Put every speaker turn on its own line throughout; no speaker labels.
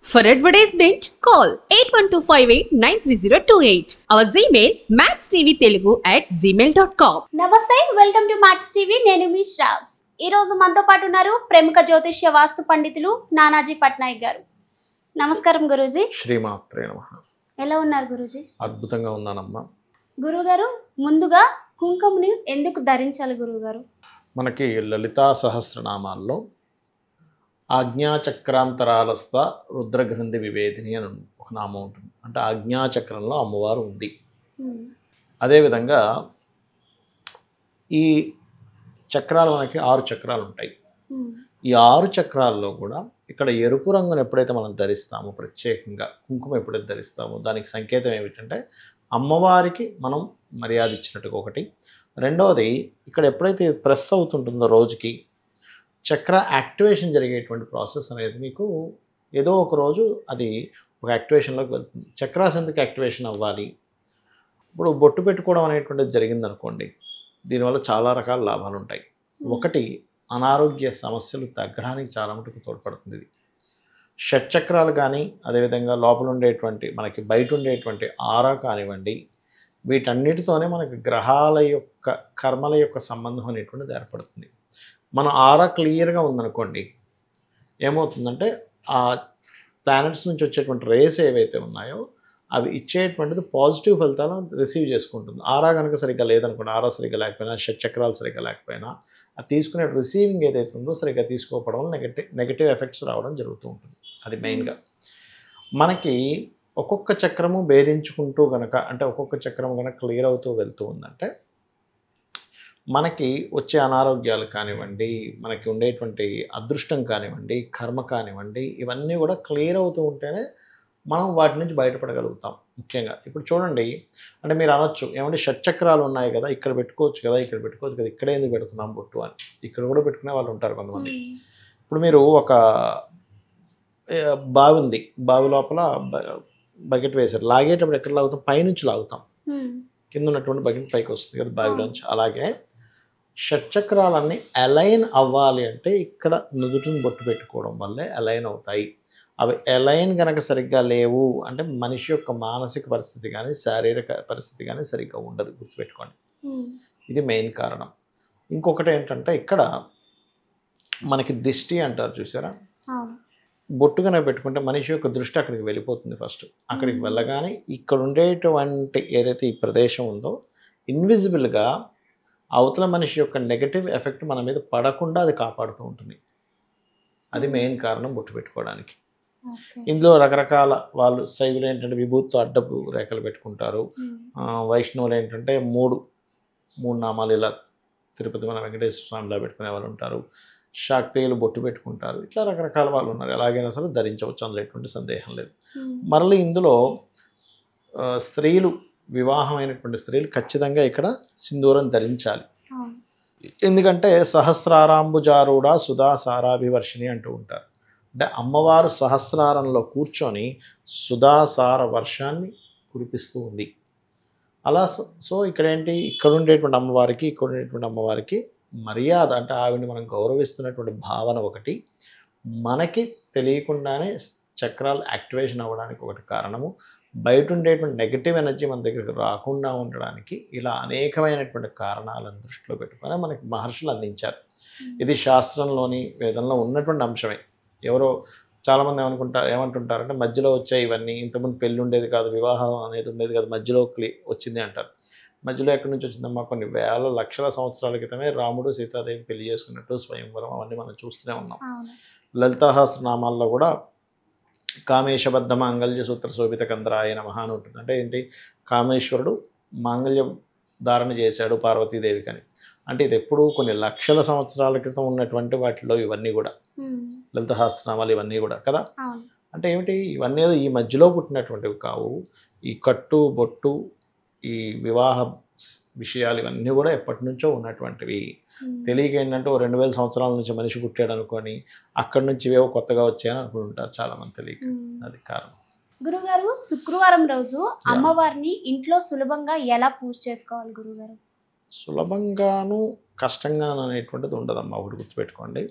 For advertisement, call 8125893028. Our Gmail maxtvtelugu@gmail.com.
నమస్తే, welcome to max TV. నేను మీ శ్రావ్స్. ఈ రోజు మనతో పాటు ఉన్నారు ప్రముఖ జ్యోతిష్య వాస్తు పండితులు నానాజీ పట్నాయక్ గారు. నమస్కారం గురూజీ.
శ్రీమాత్రే నమః.
ఎలా ఉన్నారు గురూజీ?
అద్భుతంగా ఉన్నానమ్మా.
గురుగారు, ముందుగా కుంకుమని ఎందుకు ధరించాలి గురుగారు?
మనకి లలితా సహస్రనామాల్లో ఆజ్ఞాచక్రాంతరాలస్థ రుద్రగ్రంథి వివేదిని అని ఒక నామం ఉంటుంది. అంటే ఆజ్ఞాచక్రంలో అమ్మవారు ఉంది. అదేవిధంగా ఈ చక్రాలు మనకి 6 చక్రాలు ఉంటాయి. ఈ 6 చక్రాల్లో కూడా ఇక్కడ ఎరుపు రంగును ఎప్పుడైతే మనం ధరిస్తామో, ప్రత్యేకంగా కుంకుమ ఎప్పుడైతే ధరిస్తామో దానికి సంకేతం ఏమిటంటే అమ్మవారికి మనం మర్యాద ఇచ్చినట్టుగా ఒకటి. రెండవది, ఇక్కడ ఎప్పుడైతే ప్రెస్ అవుతుంటుందో రోజుకి చక్ర యాక్టివేషన్ జరిగేటువంటి ప్రాసెస్ అనేది మీకు ఏదో ఒక రోజు అది ఒక యాక్టివేషన్లోకి వెళ్తుంది. చక్రాస్ ఎందుకు యాక్టివేషన్ అవ్వాలి? ఇప్పుడు బొట్టు పెట్టుకోవడం అనేటువంటిది జరిగిందనుకోండి, దీనివల్ల చాలా రకాల లాభాలు ఉంటాయి. ఒకటి, అనారోగ్య సమస్యలు తగ్గడానికి చాలా మటుకు తోడ్పడుతుంది. ఇది షట్చక్రాలు కానీ, అదేవిధంగా లోపల ఉండేటువంటి మనకి బయట ఉండేటువంటి ఆరా కానివ్వండి, వీటన్నిటితోనే మనకి గ్రహాల యొక్క కర్మల యొక్క సంబంధం అనేటువంటిది ఏర్పడుతుంది. మన ఆరా క్లియర్గా ఉందనుకోండి, ఏమవుతుందంటే ఆ ప్లానెట్స్ నుంచి వచ్చేటువంటి రేస్ ఏవైతే ఉన్నాయో అవి ఇచ్చేటువంటిది పాజిటివ్ ఫలితాలను రిసీవ్ చేసుకుంటుంది. ఆరా కనుక సరిగ్గా లేదనుకోండి, ఆరా సరిగ్గా లేకపోయినా, షట్చక్రాలు సరిగ్గా లేకపోయినా, అది తీసుకునే రిసీవింగ్ ఏదైతే ఉందో సరిగ్గా తీసుకోకపోవడం వల్ల నెగటివ్ ఎఫెక్ట్స్ రావడం జరుగుతూ ఉంటుంది. అది మెయిన్గా మనకి ఒక్కొక్క చక్రము భేదించుకుంటూ గనక, అంటే ఒక్కొక్క చక్రం కనుక క్లియర్ అవుతూ వెళ్తూ ఉందంటే మనకి వచ్చే అనారోగ్యాలు కానివ్వండి, మనకి ఉండేటువంటి అదృష్టం కానివ్వండి, కర్మ కానివ్వండి, ఇవన్నీ కూడా క్లియర్ అవుతూ ఉంటేనే మనం వాటి నుంచి బయటపడగలుగుతాం. ముఖ్యంగా ఇప్పుడు చూడండి, అంటే మీరు అనొచ్చు, ఏమంటే షట్చక్రాలు ఉన్నాయి కదా, ఇక్కడ పెట్టుకోవచ్చు కదా, ఇక్కడ పెట్టుకోవచ్చు కదా, ఇక్కడే ఎందుకు పెడుతున్నాం బొట్టు అని. ఇక్కడ కూడా పెట్టుకునే వాళ్ళు ఉంటారు కొంతమంది. ఇప్పుడు మీరు ఒక బావి ఉంది, బావి లోపల బకెట్ వేశారు, లాగేటప్పుడు ఎక్కడ లాగుతాం? పైనుంచి లాగుతాం, కింద ఉన్నటువంటి బకెట్ పైకి వస్తుంది కదా బావిలోంచి. అలాగే షట్చక్రాలన్నీ అలైన్ అవ్వాలి అంటే ఇక్కడ నుదుటిని బొట్టు పెట్టుకోవడం వల్లే అలైన్ అవుతాయి. అవి అలైన్ కనుక సరిగ్గా లేవు అంటే మనిషి యొక్క మానసిక పరిస్థితి కానీ, శారీరక పరిస్థితి కానీ సరిగ్గా ఉండదు, గుర్తుపెట్టుకోండి. ఇది మెయిన్ కారణం. ఇంకొకటి ఏంటంటే, ఇక్కడ మనకి దిష్టి అంటారు చూసారా, బొట్టు కనుక పెట్టుకుంటే మనిషి యొక్క దృష్టి అక్కడికి వెళ్ళిపోతుంది. ఫస్ట్ అక్కడికి వెళ్ళగానే ఇక్కడ ఉండేటువంటి ఏదైతే ఈ ప్రదేశం ఉందో ఇన్విజిబుల్గా అవతల మనిషి యొక్క నెగటివ్ ఎఫెక్ట్ మన మీద పడకుండా అది కాపాడుతూ ఉంటుంది. అది మెయిన్ కారణం బొట్టు పెట్టుకోవడానికి. ఇందులో రకరకాల వాళ్ళు శైవులు ఏంటంటే విభూతితో అడ్డపు రేఖలు పెట్టుకుంటారు. వైష్ణవులు ఏంటంటే మూడు నామాలు ఇలా తిరుపతి మన వెంకటేశ్వర స్వామిలా పెట్టుకునే వాళ్ళు ఉంటారు. శాక్తేయులు బొట్టు పెట్టుకుంటారు. ఇట్లా రకరకాల వాళ్ళు ఉన్నారు. ఎలాగైనా సరే ధరించవచ్చు, అందులో ఎటువంటి సందేహం లేదు. మరలా ఇందులో స్త్రీలు, వివాహమైనటువంటి స్త్రీలు ఖచ్చితంగా ఇక్కడ సింధూరం ధరించాలి. ఎందుకంటే సహస్రారాంబుజారూఢ సుధా సారాభివర్షిణి అంటూ ఉంటారు. అంటే అమ్మవారు సహస్రారంలో కూర్చొని సుధాసార వర్షాన్ని కురిపిస్తూ ఉంది. అలా సో ఇక్కడ ఏంటి, ఇక్కడ ఉండేటువంటి అమ్మవారికి మర్యాద, అంటే ఆవిడని మనం గౌరవిస్తున్నటువంటి భావన ఒకటి. మనకి తెలియకుండానే చక్రాలు యాక్టివేషన్ అవ్వడానికి ఒకటి కారణము. బయట ఉండేటువంటి నెగిటివ్ ఎనర్జీ మన దగ్గరికి రాకుండా ఉండడానికి ఇలా అనేకమైనటువంటి కారణాలను దృష్టిలో పెట్టుకొని మనకి మహర్షులు అందించారు. ఇది శాస్త్రంలోని, వేదంలో ఉన్నటువంటి అంశమే. ఎవరో చాలామంది ఏమంటుంటారంటే మధ్యలో వచ్చాయి ఇవన్నీ, ఇంతకుముందు పెళ్ళి ఉండేది కాదు, వివాహం అనేది ఉండేది కాదు, మధ్యలో వచ్చింది అంటారు. మధ్యలో ఎక్కడి నుంచి వచ్చిందమ్మా? కొన్ని వేల లక్షల సంవత్సరాల క్రితమే రాముడు సీతాదేవి పెళ్లి చేసుకున్నట్టు స్వయంవరం అవన్నీ మనం చూస్తూనే ఉన్నాం. లలితాసహస్రనామాల్లో కూడా కామేశబద్ధ మాంగళ్య సూత్ర శోభిత కందరాయ నమః అని ఉంటుంది. అంటే ఏంటి, కామేశ్వరుడు మాంగళ్యం ధారణ చేశాడు పార్వతీదేవికి అని. అంటే ఇది ఎప్పుడు కొన్ని లక్షల సంవత్సరాల క్రితం ఉన్నటువంటి వాటిలో ఇవన్నీ కూడా లలితాసహస్రనామాలు ఇవన్నీ కూడా కదా. అంటే ఏమిటి, ఇవన్నీ ఈ మధ్యలో పుట్టినటువంటివి కావు. ఈ కట్టు బొట్టు, ఈ వివాహ విషయాలు ఇవన్నీ కూడా ఎప్పటి నుంచో ఉన్నటువంటివి. తెలియక ఏంటంటే 2000 సంవత్సరాల నుంచి మనిషి పుట్టాడు అనుకొని అక్కడి నుంచి ఇవేవో కొత్తగా వచ్చాయని అనుకుంటారు చాలామంది, తెలియక. అది కారణం.
గురుగారు, శుక్రవారం రోజు అమ్మవారిని ఇంట్లో సులభంగా ఎలా పూజ చేసుకోవాలి గురుగారు?
సులభంగాను కష్టంగాను అనేటువంటిది ఉండదమ్మా, ఒకటి గుర్తుపెట్టుకోండి.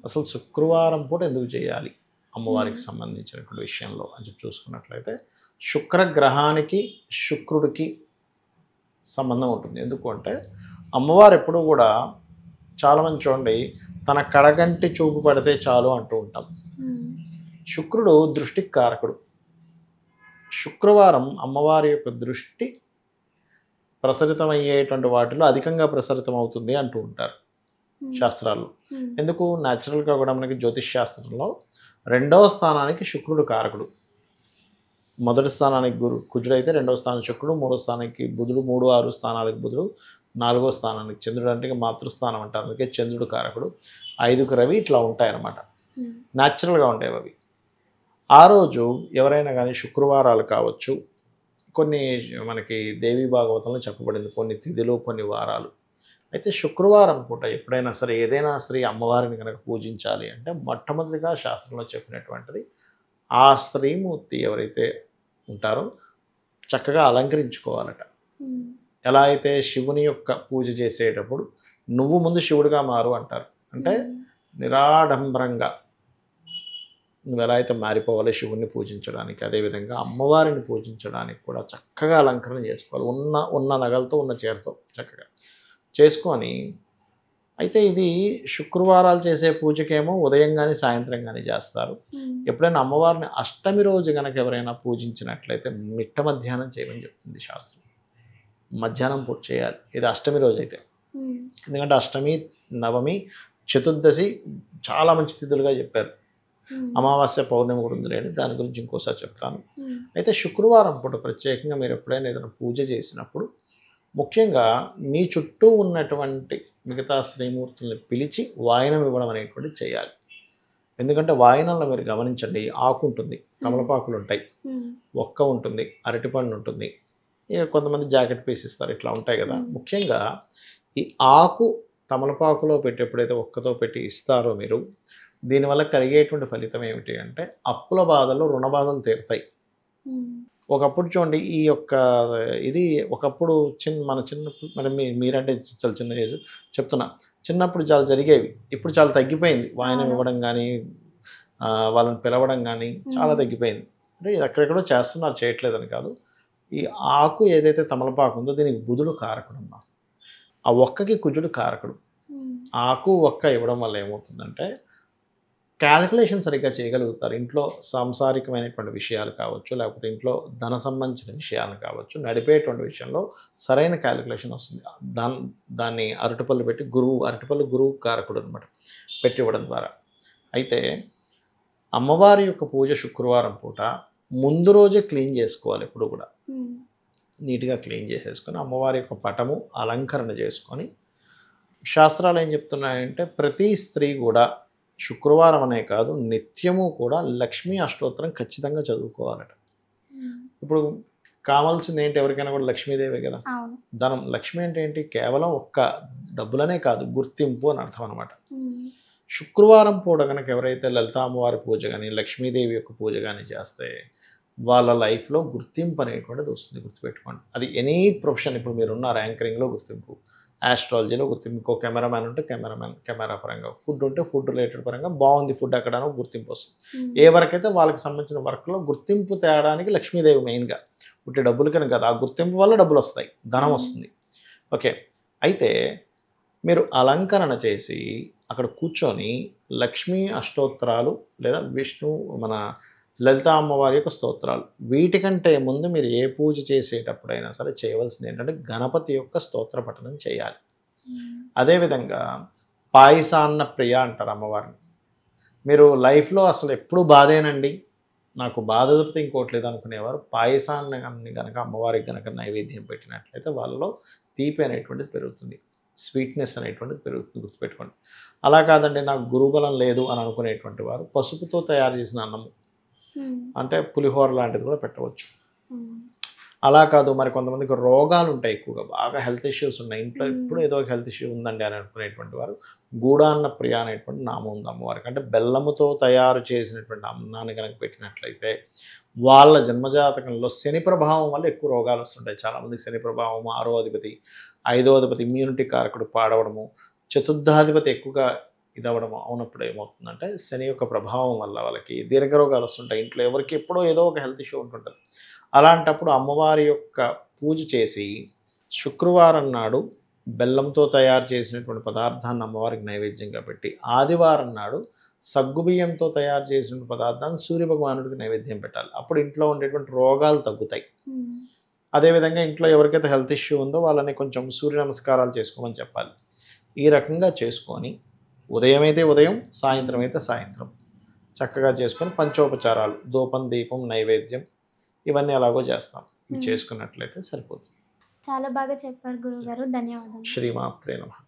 అసలు శుక్రవారం పూట ఎందుకు చేయాలి? అమ్మవారికి సంబంధించినటువంటి విషయంలో అని చెప్పి చూసుకున్నట్లయితే శుక్రగ్రహానికి శుక్రుడికి సంబంధం ఉంటుంది. ఎందుకు అంటే అమ్మవారు ఎప్పుడూ కూడా చాలామంది చూడండి తన కడగంటి చూపు పడితే చాలు అంటూ ఉంటాం. శుక్రుడు దృష్టికి కారకుడు. శుక్రవారం అమ్మవారి యొక్క దృష్టి ప్రసరితమయ్యేటువంటి వాటిలో అధికంగా ప్రసరితం అవుతుంది అంటూ ఉంటారు శాస్త్రాల్లో. ఎందుకు? న్యాచురల్గా కూడా మనకి జ్యోతిష్ శాస్త్రంలో 2వ స్థానానికి శుక్రుడు కారకుడు. మొదటి స్థానానికి కుజుడు అయితే 2వ స్థానానికి శుక్రుడు, 3వ స్థానానికి బుధుడు, 3, 6 స్థానాలకు బుధుడు, 4వ స్థానానికి చంద్రుడు, అంటే మాతృస్థానం అంటారు, అందుకే చంద్రుడు కారకుడు, 5కు రవి, ఇట్లా ఉంటాయన్నమాట. న్యాచురల్గా ఉంటాయి అవి. ఆ రోజు ఎవరైనా కానీ శుక్రవారాలు కావచ్చు, కొన్ని మనకి దేవీ భాగవతంలో చెప్పబడింది కొన్ని తిథులు కొన్ని వారాలు. అయితే శుక్రవారం పూట ఎప్పుడైనా సరే ఏదైనా స్త్రీ అమ్మవారిని కనుక పూజించాలి అంటే మొట్టమొదటిగా శాస్త్రంలో చెప్పినటువంటిది ఆ స్త్రీమూర్తి ఎవరైతే ఉంటారో చక్కగా అలంకరించుకోవాలట. ఎలా అయితే శివుని యొక్క పూజ చేసేటప్పుడు నువ్వు ముందు శివుడిగా మారు అంటారు. అంటే నిరాడంబరంగా నువ్వు ఎలా అయితే మారిపోవాలి శివుణ్ణి పూజించడానికి, అదేవిధంగా అమ్మవారిని పూజించడానికి కూడా చక్కగా అలంకరణ చేసుకోవాలి. ఉన్న నగలతో ఉన్న చీరతో చక్కగా చేసుకొని, అయితే ఇది శుక్రవారాలు చేసే పూజకేమో ఉదయం కానీ సాయంత్రం కానీ చేస్తారు. ఎప్పుడైనా అమ్మవారిని అష్టమి రోజు కనుక ఎవరైనా పూజించినట్లయితే మిట్ట మధ్యాహ్నం చేయమని చెప్తుంది శాస్త్రం. మధ్యాహ్నం పూట చేయాలి ఇది అష్టమి రోజు అయితే. ఎందుకంటే అష్టమి, నవమి, చతుర్దశి చాలా మంచి తిథులుగా చెప్పారు. అమావాస్య, పౌర్ణమి కూడా ఉందిలేండి, దాని గురించి ఇంకోసారి చెప్తాను. అయితే శుక్రవారం పూట ప్రత్యేకంగా మీరు ఎప్పుడైనా ఏదైనా పూజ చేసినప్పుడు ముఖ్యంగా మీ చుట్టూ ఉన్నటువంటి మిగతా స్త్రీమూర్తుల్ని పిలిచి వాయనం ఇవ్వడం అనేటువంటిది చేయాలి. ఎందుకంటే వాయనంలో మీరు గమనించండి, ఆకు ఉంటుంది, తమలపాకులు ఉంటాయి, ఒక్క ఉంటుంది, అరటిపండు ఉంటుంది, ఇక కొంతమంది జాకెట్ పీస్ ఇస్తారు, ఇట్లా ఉంటాయి కదా. ముఖ్యంగా ఈ ఆకు తమలపాకులో పెట్టి ఎప్పుడైతే ఒక్కతో పెట్టి ఇస్తారో మీరు, దీనివల్ల కలిగేటువంటి ఫలితం ఏమిటి అంటే అప్పుల బాధలు, రుణ బాధలు తీరుతాయి. ఒకప్పుడు చూడండి ఈ యొక్క ఇది ఒకప్పుడు మన చిన్నప్పుడు, మరి మీరంటే చాలా చిన్న ఏజ్ చెప్తున్నా, చిన్నప్పుడు చాలా జరిగేవి, ఇప్పుడు చాలా తగ్గిపోయింది. వాయనం ఇవ్వడం కానీ వాళ్ళని పిలవడం కానీ చాలా తగ్గిపోయింది. అంటే ఇది ఎక్కడెక్కడో చేస్తున్నారు, చేయట్లేదని కాదు. ఈ ఆకు ఏదైతే తమలపాకు ఉందో దీనికి బుధుడు కారకుడు అమ్మా, ఆ ఒక్కకి కుజుడు కారకుడు. ఆకు ఒక్క ఇవ్వడం వల్ల ఏమవుతుందంటే క్యాలిక్యులేషన్ సరిగ్గా చేయగలుగుతారు. ఇంట్లో సాంసారికమైనటువంటి విషయాలు కావచ్చు, లేకపోతే ఇంట్లో ధన సంబంధించిన విషయాలు కావచ్చు, నడిపేటువంటి విషయంలో సరైన క్యాలిక్యులేషన్ వస్తుంది. దాన్ని అరటిపళ్ళు పెట్టి అరటిపళ్ళు గురువు కారకుడు అనమాట, పెట్టివ్వడం ద్వారా. అయితే అమ్మవారి యొక్క పూజ శుక్రవారం పూట ముందు రోజే క్లీన్ చేసుకోవాలి. ఎప్పుడు కూడా నీట్గా క్లీన్ చేసేసుకొని అమ్మవారి యొక్క పటము అలంకరణ చేసుకొని, శాస్త్రాలు ఏం చెప్తున్నాయంటే ప్రతి స్త్రీ కూడా శుక్రవారం అనే కాదు నిత్యము కూడా లక్ష్మీ అష్టోత్తరం ఖచ్చితంగా చదువుకోవాలట. ఇప్పుడు కావాల్సింది ఏంటి? ఎవరికైనా కూడా లక్ష్మీదేవే కదా. ధనం, లక్ష్మి అంటే ఏంటి? కేవలం ఒక్క డబ్బులనే కాదు, గుర్తింపు అని అర్థం అనమాట. శుక్రవారం పూట కనుక ఎవరైతే లలితా అమ్మవారి పూజ కానీ లక్ష్మీదేవి యొక్క పూజ కానీ చేస్తే వాళ్ళ లైఫ్లో గుర్తింపు అనేటువంటిది వస్తుంది. గుర్తుపెట్టుకోండి, అది ఎనీ ప్రొఫెషన్. ఇప్పుడు మీరున్న యాంకరింగ్లో గుర్తింపు, ఆస్ట్రాలజీలో గుర్తింపు, ఇంకో కెమెరామ్యాన్ ఉంటే కెమెరా పరంగా, ఫుడ్ ఉంటే ఫుడ్ రిలేటెడ్ పరంగా బాగుంది ఫుడ్ అక్కడనో గుర్తింపు వస్తుంది. ఏ వర్క్ అయితే వాళ్ళకి సంబంధించిన వర్క్లో గుర్తింపు తేయడానికి లక్ష్మీదేవి మెయిన్గా, పుట్టే డబ్బులు కనుక కదా, ఆ గుర్తింపు వల్ల డబ్బులు వస్తాయి, ధనం వస్తుంది. ఓకే, అయితే మీరు అలంకరణ చేసి అక్కడ కూర్చొని లక్ష్మీ అష్టోత్తరాలు లేదా విష్ణు మన లలితా అమ్మవారి యొక్క స్తోత్రాలు, వీటికంటే ముందు మీరు ఏ పూజ చేసేటప్పుడైనా సరే చేయవలసింది ఏంటంటే గణపతి యొక్క స్తోత్ర పఠనం చేయాలి. అదేవిధంగా పాయసాన్న ప్రియ అంటారు అమ్మవారిని. మీరు లైఫ్లో అసలు ఎప్పుడు బాధేనండి, నాకు బాధ తప్పితే ఇంకోటి లేదు అనుకునేవారు పాయసాన్ని కనుక అమ్మవారికి కనుక నైవేద్యం పెట్టినట్లయితే వాళ్ళలో తీపి అనేటువంటిది పెరుగుతుంది, స్వీట్నెస్ అనేటువంటిది పెరుగుతుంది. గుర్తుపెట్టుకోండి. అలా కాదండి నాకు గురుబలం లేదు అని అనుకునేటువంటి వారు పసుపుతో తయారు చేసిన అన్నము అంటే పులిహోర లాంటిది కూడా పెట్టవచ్చు. అలా కాదు, మరి కొంతమందికి రోగాలు ఉంటాయి, ఎక్కువగా బాగా హెల్త్ ఇష్యూస్ ఉన్నాయి, ఇంట్లో ఎప్పుడు ఏదో ఒక హెల్త్ ఇష్యూ ఉందండి అని అనుకునేటువంటి వారు గూడాన్న ప్రియ అనేటువంటి నామం ఉంది అమ్మవారికి. అంటే బెల్లముతో తయారు చేసినటువంటి అన్నాన్ని కనుక పెట్టినట్లయితే వాళ్ళ జన్మజాతకంలో శని ప్రభావం వల్ల ఎక్కువ రోగాలు వస్తుంటాయి. చాలామందికి శని ప్రభావం, 6వ అధిపతి 5వ అధిపతి ఇమ్యూనిటీ కారకుడు పాడవడము, చతుర్థాధిపతి ఎక్కువగా ఇది అవ్వడం అవునప్పుడు ఏమవుతుందంటే శని యొక్క ప్రభావం వల్ల వాళ్ళకి దీర్ఘరోగాలు వస్తుంటాయి. ఇంట్లో ఎవరికి ఎప్పుడో ఏదో ఒక హెల్త్ ఇష్యూ ఉంటుంటుంది. అలాంటప్పుడు అమ్మవారి యొక్క పూజ చేసి శుక్రవారం నాడు బెల్లంతో తయారు చేసినటువంటి పదార్థాన్ని అమ్మవారికి నైవేద్యంగా పెట్టి, ఆదివారం నాడు సగ్గుబియ్యంతో తయారు చేసిన పదార్థాన్ని సూర్యభగవానుడికి నైవేద్యం పెట్టాలి. అప్పుడు ఇంట్లో ఉండేటువంటి రోగాలు తగ్గుతాయి. అదేవిధంగా ఇంట్లో ఎవరికైతే హెల్త్ ఇష్యూ ఉందో వాళ్ళని కొంచెం సూర్య నమస్కారాలు చేసుకోమని చెప్పాలి. ఈ రకంగా చేసుకొని ఉదయం అయితే ఉదయం, సాయంత్రం అయితే సాయంత్రం చక్కగా చేసుకొని పంచోపచారాలు, ధూపం, దీపం, నైవేద్యం ఇవన్నీ అలాగో చేస్తాం. ఇవి చేసుకున్నట్లయితే సరిపోతుంది.
చాలా బాగా చెప్పారు గురుగారు, ధన్యవాదాలు.
శ్రీమాత్రే నమః.